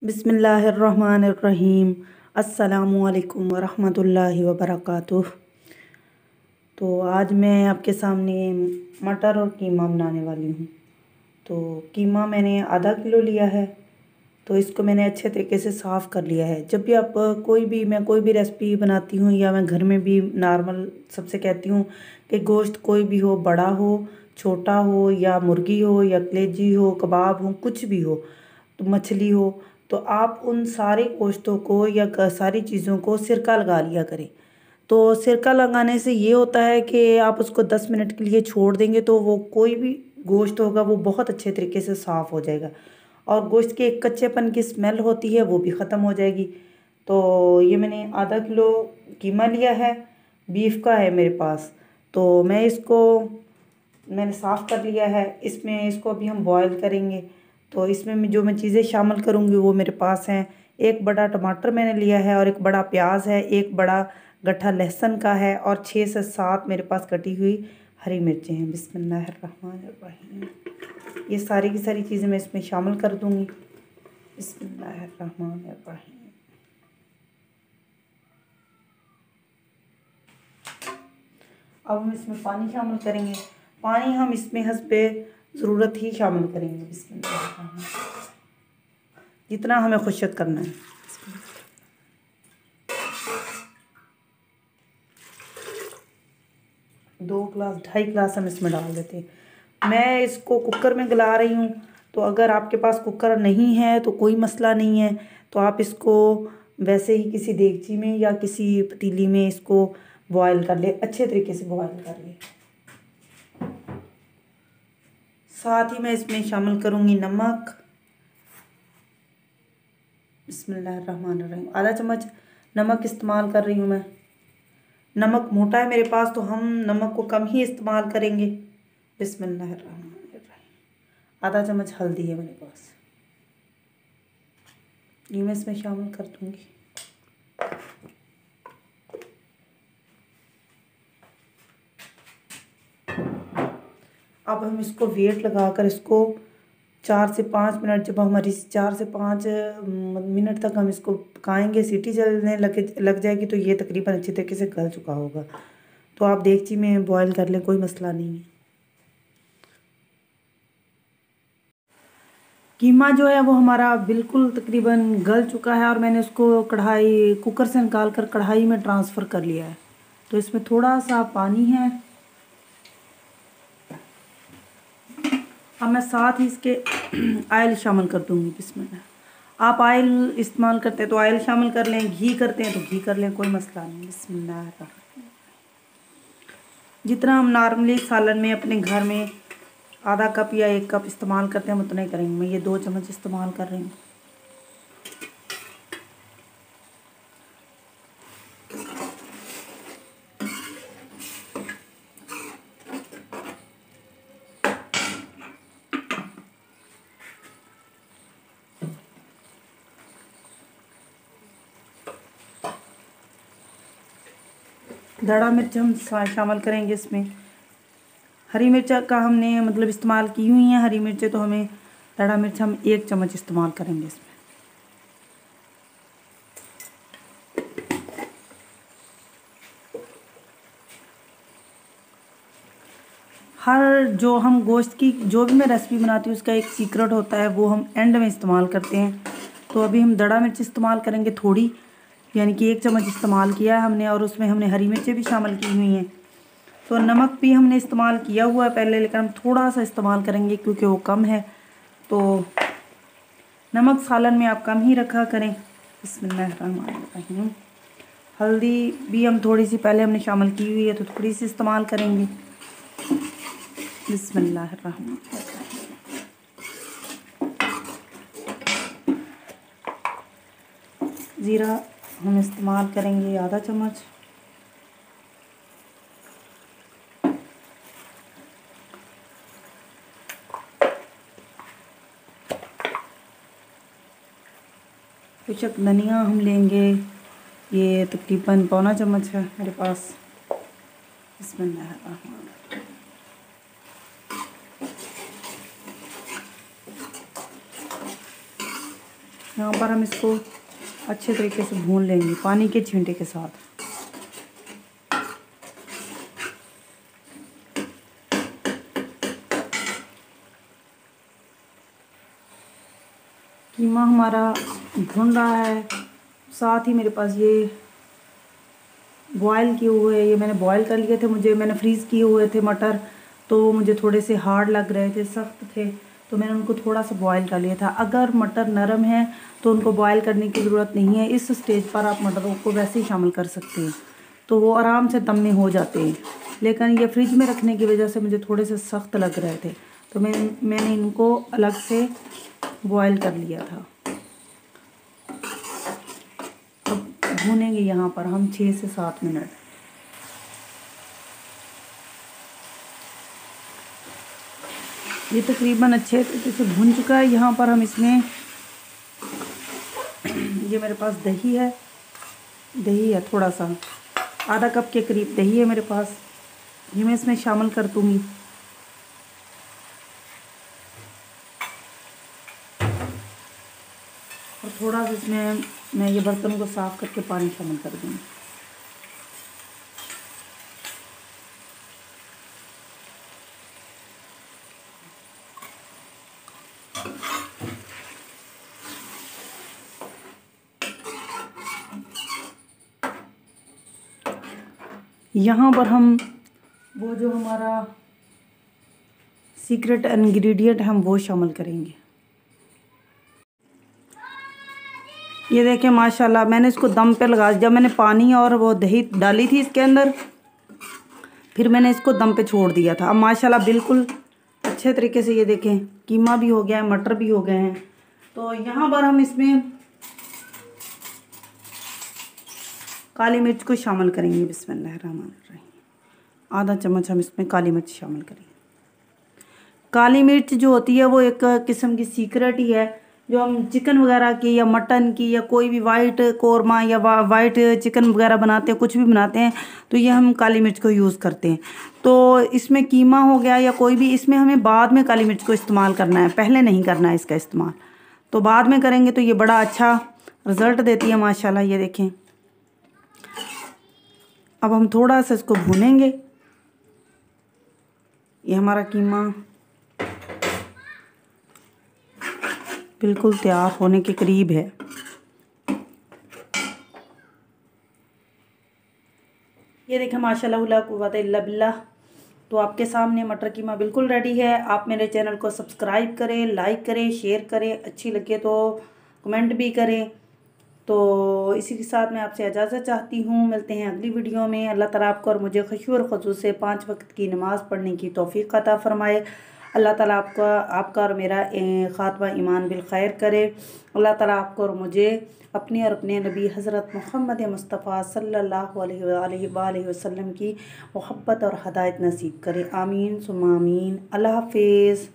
बिस्मिल्लाहिर्रहमानिर्रहीम। अस्सलामुअलैकुम वरहमतुल्लाहि वबरकातुह। तो आज मैं आपके सामने मटर और कीमा बनाने वाली हूँ। तो कीमा मैंने आधा किलो लिया है। तो इसको मैंने अच्छे तरीके से साफ़ कर लिया है। जब भी आप मैं कोई भी रेसिपी बनाती हूँ या मैं घर में भी नॉर्मल सबसे कहती हूँ कि गोश्त कोई भी हो, बड़ा हो, छोटा हो, या मुर्गी हो, या कलेजी हो, कबाब हो, कुछ भी हो, तो मछली हो, तो आप उन सारे गोश्तों को या सारी चीज़ों को सिरका लगा लिया करें। तो सिरका लगाने से ये होता है कि आप उसको 10 मिनट के लिए छोड़ देंगे तो वो कोई भी गोश्त होगा वो बहुत अच्छे तरीके से साफ़ हो जाएगा और गोश्त के एक कच्चेपन की स्मेल होती है वो भी ख़त्म हो जाएगी। तो ये मैंने आधा किलो कीमा लिया है, बीफ का है मेरे पास। तो मैंने साफ़ कर लिया है। इसमें इसको अभी हम बॉयल करेंगे। तो इसमें मैं चीज़ें शामिल करूँगी वो मेरे पास हैं। एक बड़ा टमाटर मैंने लिया है और एक बड़ा प्याज है, एक बड़ा गट्ठा लहसुन का है और 6 से 7 मेरे पास कटी हुई हरी मिर्चें हैं। बिस्मिल्लाहिर्रहमानिर्रहीम। ये सारी की सारी चीज़ें मैं इसमें शामिल कर दूँगी। बिस्मिल्लाहिर्रहमानिर्रहीम। अब हम इसमें पानी शामिल करेंगे। पानी हम इसमें हस्बे ज़रूरत ही शामिल करेंगे। बिस्मिल्लाहिर्रहमानिर्रहीम। जितना हमें खुशक करना है। 2 गिलास 2.5 गिलास हम इसमें डाल देते हैं। मैं इसको कुकर में गला रही हूँ। तो अगर आपके पास कुकर नहीं है तो कोई मसला नहीं है। तो आप इसको वैसे ही किसी देगची में या किसी पतीली में इसको बॉयल कर ले, अच्छे तरीके से बॉयल कर ले। साथ ही मैं इसमें शामिल करूँगी नमक। बिस्मिल्लाहिर्रहमानिर्रहीम। आधा चम्मच नमक इस्तेमाल कर रही हूँ मैं। नमक मोटा है मेरे पास तो हम नमक को कम ही इस्तेमाल करेंगे। बिस्मिल्लाहिर्रहमानिर्रहीम। आधा चम्मच हल्दी है मेरे पास, ये मैं इसमें शामिल कर दूँगी। अब हम इसको वेट लगाकर इसको 4 से 5 मिनट, जब हमारी 4 से 5 मिनट तक हम इसको पकाएंगे, सीटी चलने लग जाएगी तो ये तकरीबन अच्छी तरीके से गल चुका होगा। तो आप देगची में बॉयल कर लें, कोई मसला नहीं है। कीमा जो है वो हमारा बिल्कुल तकरीबन गल चुका है और मैंने उसको कुकर से निकाल कर कढ़ाई में ट्रांसफ़र कर लिया है। तो इसमें थोड़ा सा पानी है। अब मैं साथ ही इसके ऑयल शामिल कर दूँगी। बिस्मिल्लाह। आप ऑयल इस्तेमाल करते हैं तो ऑयल शामिल कर लें, घी करते हैं तो घी कर लें, कोई मसला नहीं। बिस्मिल्लाह। जितना हम नॉर्मली सालन में अपने घर में आधा कप या 1 कप इस्तेमाल करते हैं हम उतना ही करेंगे। मैं ये 2 चम्मच इस्तेमाल कर रही हूँ। दड़ा मिर्च हम शामिल करेंगे इसमें। हरी मिर्च का हमने इस्तेमाल की हुई हैं हरी मिर्चें, तो हमें दड़ा मिर्च हम 1 चम्मच इस्तेमाल करेंगे इसमें। हर जो हम गोश्त की जो भी मैं रेसिपी बनाती हूँ उसका एक सीक्रेट होता है, वो हम एंड में इस्तेमाल करते हैं। तो अभी हम दड़ा मिर्च इस्तेमाल करेंगे थोड़ी, यानी कि 1 चम्मच इस्तेमाल किया है हमने, और उसमें हमने हरी मिर्चें भी शामिल की हुई हैं। तो नमक भी हमने इस्तेमाल किया हुआ है पहले, लेकिन हम थोड़ा सा इस्तेमाल करेंगे क्योंकि वो कम है। तो नमक सालन में आप कम ही रखा करें। बिस्मिल्लाहिर्रहमानिर्रहीम। हल्दी भी हम थोड़ी सी पहले हमने शामिल की हुई है तो थोड़ी सी इस्तेमाल करेंगे। बिस्मिल्लाहिर्रहमानिर्रहीम। ज़ीरा हम इस्तेमाल करेंगे आधा चम्मच। कुछ धनिया हम लेंगे, ये तकरीबन पौना चम्मच है मेरे पास। बिस्मिल्लाहिर्रहमानिर्रहीम। यहाँ पर हम इसको अच्छे तरीके से भून लेंगे पानी के छींटे के साथ। कीमा हमारा भुन रहा है, साथ ही मेरे पास ये बॉयल किए हुए, ये मैंने बॉयल कर लिए थे, मैंने फ्रीज़ किए हुए थे मटर, तो मुझे थोड़े से हार्ड लग रहे थे, सख्त थे, तो मैंने उनको थोड़ा सा बॉयल कर लिया था। अगर मटर नरम है तो उनको बॉयल करने की ज़रूरत नहीं है। इस स्टेज पर आप मटरों को वैसे ही शामिल कर सकते हैं, तो वो आराम से दम में हो जाते हैं। लेकिन ये फ्रिज में रखने की वजह से मुझे थोड़े से सख्त लग रहे थे, तो मैंने इनको अलग से बॉयल कर लिया था। अब भूनेंगे यहाँ पर हम 6 से 7 मिनट। ये तकरीबन अच्छे तरीके से भुन चुका है। यहाँ पर हम इसमें ये मेरे पास दही है थोड़ा सा, आधा कप के करीब दही है मेरे पास, ये मैं इसमें शामिल कर दूँगी। और थोड़ा सा इसमें मैं ये बर्तन को साफ़ करके पानी शामिल कर दूँगी। यहाँ पर हम वो जो हमारा सीक्रेट इंग्रेडिएंट हम वो शामिल करेंगे। ये देखें माशाल्लाह, मैंने इसको दम पे लगा, जब मैंने पानी और वो दही डाली थी इसके अंदर, फिर मैंने इसको दम पे छोड़ दिया था। अब माशाल्लाह बिल्कुल अच्छे तरीके से ये देखें कीमा भी हो गया है, मटर भी हो गए हैं। तो यहाँ पर हम इसमें काली मिर्च को शामिल करेंगे। बिस्मिल्लाहिर्रहमानिर्रहीम। आधा चम्मच हम इसमें काली मिर्च शामिल करेंगे। काली मिर्च जो होती है वो एक किस्म की सीक्रेट ही है, जो हम चिकन वगैरह की या मटन की या कोई भी वाइट कौरमा या वाइट चिकन वगैरह बनाते हैं, कुछ भी बनाते हैं, तो ये हम काली मिर्च को यूज़ करते हैं। तो इसमें कीमा हो गया या कोई भी, इसमें हमें बाद में काली मिर्च को इस्तेमाल करना है, पहले नहीं करना है इसका इस्तेमाल। तो बाद में करेंगे तो ये बड़ा अच्छा रिज़ल्ट देती है माशाल्लाह। ये देखें, अब हम थोड़ा सा इसको भूनेंगे। ये हमारा कीमा बिल्कुल तैयार होने के करीब है। ये देखें माशाल्लाह ला कुव्वत इल्ला बिल्लाह। तो आपके सामने मटर कीमा बिल्कुल रेडी है। आप मेरे चैनल को सब्सक्राइब करें, लाइक करें, शेयर करें, अच्छी लगे तो कमेंट भी करें। तो इसी के साथ मैं आपसे इजाज़त चाहती हूँ। मिलते हैं अगली वीडियो में। अल्लाह ताला आपको और मुझे खुशू और खुशू से 5 वक्त की नमाज़ पढ़ने की तौफीक अता फ़रमाए। अल्लाह ताला आपका और मेरा ख़ात्मा ईमान बिल खैर करे। अल्लाह ताला आपको और मुझे अपने और अपने नबी हज़रत मोहम्मद मुस्तफ़ा सल्लल्लाहु अलैहि वसल्लम की मोहब्बत और हदायत नसीब करे। आमीन सुम्मा आमीन। अल्लाह हाफ़िज़।